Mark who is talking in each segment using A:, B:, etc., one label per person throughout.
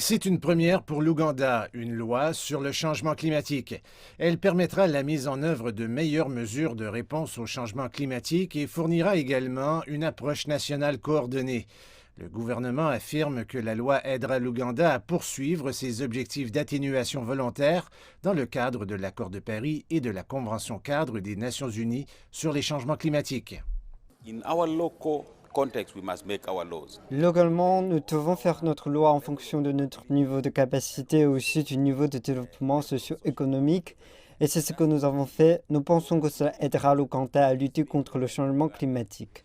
A: C'est une première pour l'Ouganda, une loi sur le changement climatique. Elle permettra la mise en œuvre de meilleures mesures de réponse au changement climatique et fournira également une approche nationale coordonnée. Le gouvernement affirme que la loi aidera l'Ouganda à poursuivre ses objectifs d'atténuation volontaire dans le cadre de l'Accord de Paris et de la Convention-cadre des Nations unies sur les changements climatiques.
B: Localement, nous devons faire notre loi en fonction de notre niveau de capacité et aussi du niveau de développement socio-économique. Et c'est ce que nous avons fait. Nous pensons que cela aidera l'Ouganda à lutter contre le changement climatique.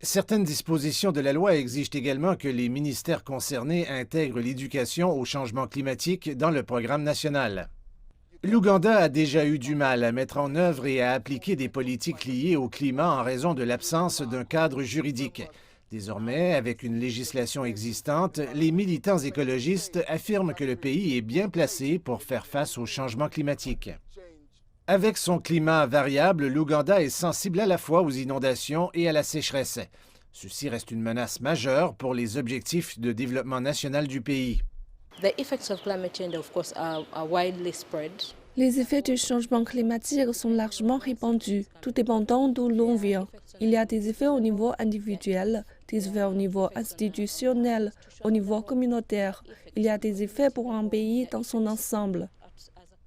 A: Certaines dispositions de la loi exigent également que les ministères concernés intègrent l'éducation au changement climatique dans le programme national. L'Ouganda a déjà eu du mal à mettre en œuvre et à appliquer des politiques liées au climat en raison de l'absence d'un cadre juridique. Désormais, avec une législation existante, les militants écologistes affirment que le pays est bien placé pour faire face au changement climatique. Avec son climat variable, l'Ouganda est sensible à la fois aux inondations et à la sécheresse. Ceci reste une menace majeure pour les objectifs de développement national du pays.
C: Les effets du changement climatique sont largement répandus, tout dépendant d'où l'on vient. Il y a des effets au niveau individuel, des effets au niveau institutionnel, au niveau communautaire. Il y a des effets pour un pays dans son ensemble.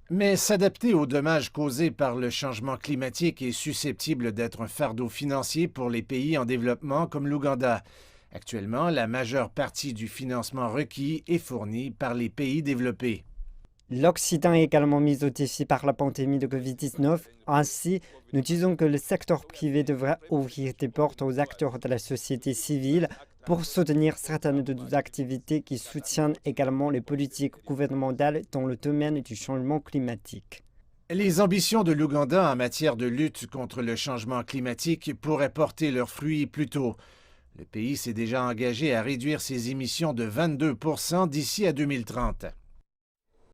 A: Mais s'adapter aux dommages causés par le changement climatique est susceptible d'être un fardeau financier pour les pays en développement comme l'Ouganda. Actuellement, la majeure partie du financement requis est fournie par les pays développés.
B: L'Occident est également mis au défi par la pandémie de Covid-19. Ainsi, nous disons que le secteur privé devrait ouvrir des portes aux acteurs de la société civile pour soutenir certaines de nos activités qui soutiennent également les politiques gouvernementales dans le domaine du changement climatique.
A: Les ambitions de l'Ouganda en matière de lutte contre le changement climatique pourraient porter leurs fruits plus tôt. Le pays s'est déjà engagé à réduire ses émissions de 22% d'ici à 2030.